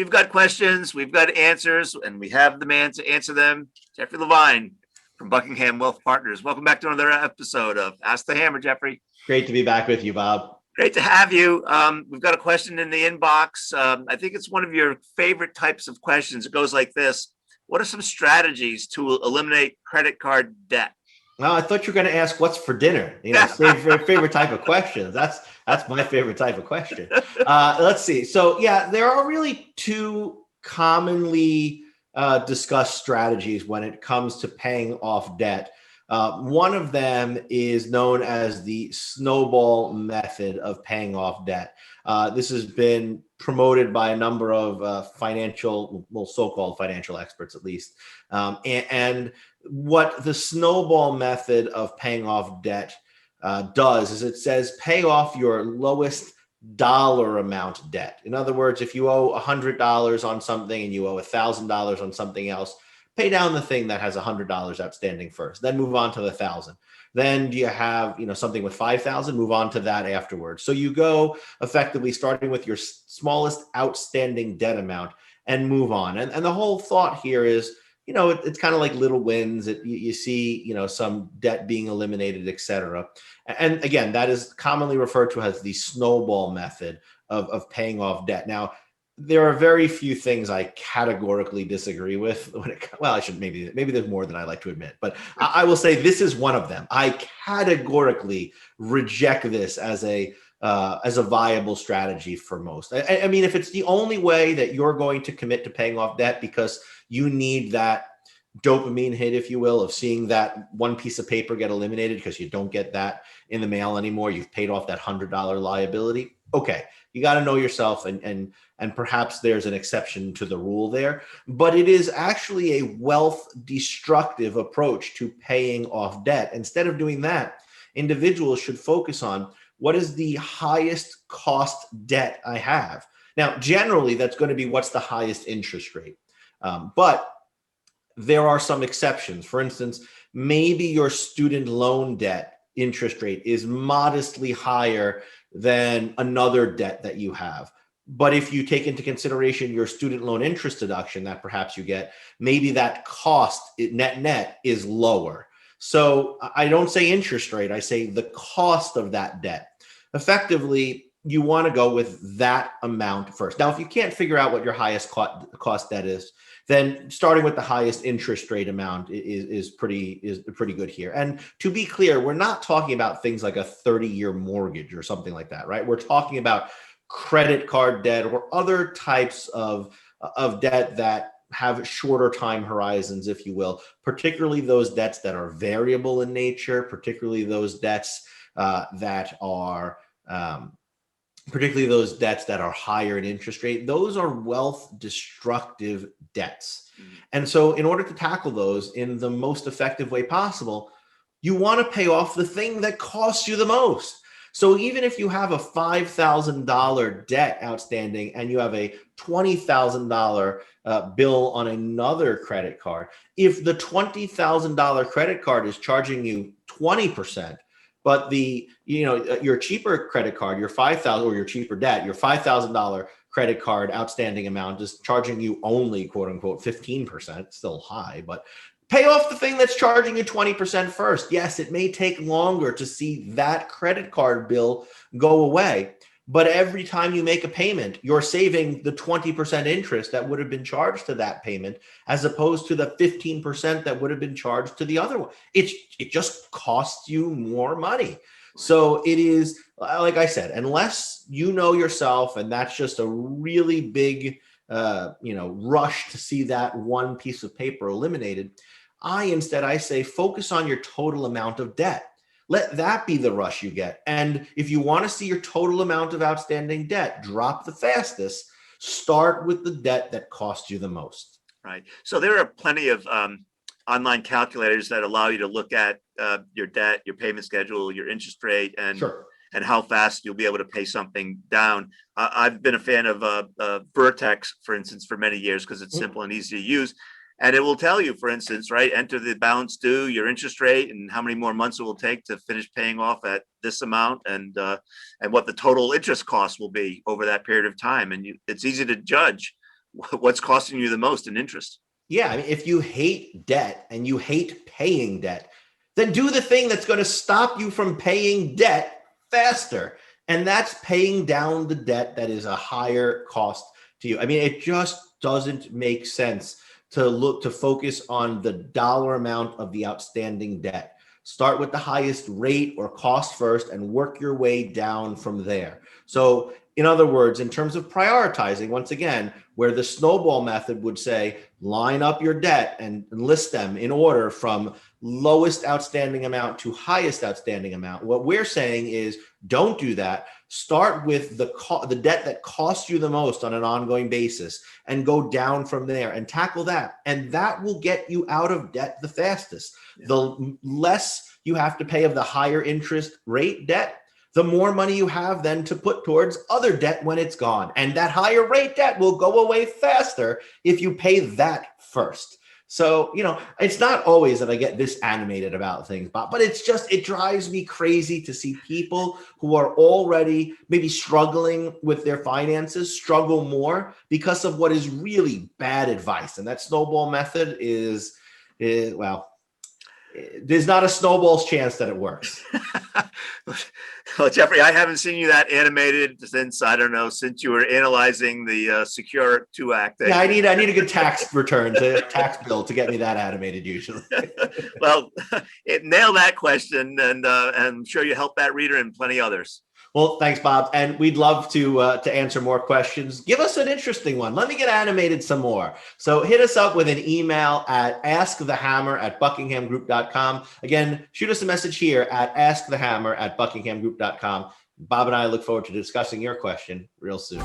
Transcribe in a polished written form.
We've got questions, we've got answers, and we have the man to answer them. Jeffrey Levine from Buckingham Wealth Partners. Welcome back to another episode of Ask the Hammer, Jeffrey. Great to be back with you, Bob. Great to have you. We've got a question in the inbox. I think it's one of your favorite types of questions. It goes like this. What are some strategies to eliminate credit card debt? Well, I thought you were going to ask what's for dinner. Favorite type of question. That's my favorite type of question. Let's see. So yeah, there are really two commonly discussed strategies when it comes to paying off debt. One of them is known as the snowball method of paying off debt. This has been promoted by a number of so-called financial experts, at least. And what the snowball method of paying off debt does is it says pay off your lowest dollar amount debt. In other words, if you owe $100 on something and you owe $1,000 on something else, pay down the thing that has $100 outstanding first, then move on to the 1,000. Then do you have, something with 5,000, move on to that afterwards. So you go effectively starting with your smallest outstanding debt amount and move on. And the whole thought here is, it's kind of like little wins. You see, some debt being eliminated, et cetera. And again, that is commonly referred to as the snowball method of paying off debt. Now, there are very few things I categorically disagree with. Maybe there's more than I like to admit, but I will say this is one of them. I categorically reject this as a viable strategy for most. I mean, if it's the only way that you're going to commit to paying off debt because you need that dopamine hit, if you will, of seeing that one piece of paper get eliminated because you don't get that in the mail anymore, you've paid off that $100 liability. Okay, you got to know yourself, and perhaps there's an exception to the rule there, but it is actually a wealth destructive approach to paying off debt. Instead of doing that, individuals should focus on what is the highest cost debt I have. Now, generally, that's going to be what's the highest interest rate. But there are some exceptions. For instance, maybe your student loan debt interest rate is modestly higher than another debt that you have. But if you take into consideration your student loan interest deduction that perhaps you get, maybe that cost net is lower. So I don't say interest rate, I say the cost of that debt. Effectively, you want to go with that amount first. Now, if you can't figure out what your highest cost debt is, then starting with the highest interest rate amount is pretty good here. And to be clear, we're not talking about things like a 30-year mortgage or something like that, right? We're talking about credit card debt or other types of debt that have shorter time horizons, if you will, particularly those debts that are variable in nature, particularly those debts that are higher in interest rate. Those are wealth destructive debts. Mm-hmm. And so in order to tackle those in the most effective way possible, you want to pay off the thing that costs you the most. So even if you have a $5,000 debt outstanding and you have a $20,000 bill on another credit card, if the $20,000 credit card is charging you 20%, but your cheaper credit card, your $5,000 or your cheaper debt, your $5,000 credit card outstanding amount is charging you only quote unquote 15%, still high, but pay off the thing that's charging you 20% first. Yes, it may take longer to see that credit card bill go away, but every time you make a payment, you're saving the 20% interest that would have been charged to that payment, as opposed to the 15% that would have been charged to the other one. It just costs you more money. So it is, like I said, unless you know yourself, and that's just a really big, rush to see that one piece of paper eliminated, I say focus on your total amount of debt. Let that be the rush you get. And if you want to see your total amount of outstanding debt drop the fastest, start with the debt that costs you the most. Right. So there are plenty of online calculators that allow you to look at your debt, your payment schedule, your interest rate, and Sure. And how fast you'll be able to pay something down. I've been a fan of Vertex, for instance, for many years because it's simple and easy to use. And it will tell you, for instance, right, enter the balance due, your interest rate, and how many more months it will take to finish paying off at this amount, and what the total interest cost will be over that period of time. And it's easy to judge what's costing you the most in interest. Yeah, I mean, if you hate debt and you hate paying debt, then do the thing that's going to stop you from paying debt faster. And that's paying down the debt that is a higher cost to you. I mean, it just doesn't make sense to focus on the dollar amount of the outstanding debt. Start with the highest rate or cost first and work your way down from there. So in other words, in terms of prioritizing, once again, where the snowball method would say, line up your debt and list them in order from lowest outstanding amount to highest outstanding amount. What we're saying is don't do that. Start with the debt that costs you the most on an ongoing basis and go down from there and tackle that. And that will get you out of debt the fastest. Yeah. The less you have to pay of the higher interest rate debt, the more money you have then to put towards other debt when it's gone. And that higher rate debt will go away faster if you pay that first. So, it's not always that I get this animated about things, but it drives me crazy to see people who are already maybe struggling with their finances struggle more because of what is really bad advice. And that snowball method is well, there's not a snowball's chance that it works. Well, Jeffrey, I haven't seen you that animated since, I don't know, since you were analyzing the Secure 2 Act. Yeah, I need a good tax return, tax bill to get me that animated usually. Well, nail that question, and I'm sure you help that reader and plenty others. Well, thanks, Bob. And we'd love to answer more questions. Give us an interesting one. Let me get animated some more. So hit us up with an email at askthehammer@buckinghamgroup.com. Again, shoot us a message here at askthehammer@buckinghamgroup.com. Bob and I look forward to discussing your question real soon.